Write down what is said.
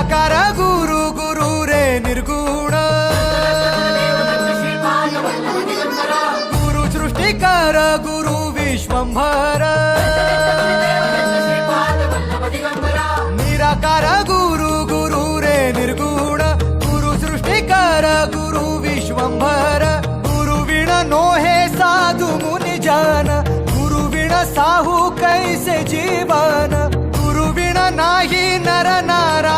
निराकार गुरु गुरु रे निर्गुण गुरु सृष्टिकर गुरु विश्वंभर निराकार गुरु गुरु रे निर्गुण गुरु सृष्टिकर गुरु विश्वंभर गुरु विण नोहे साधु मुनि जन गुरु विण साहू कैसे जीवन गुरु विण नाही नर नारायण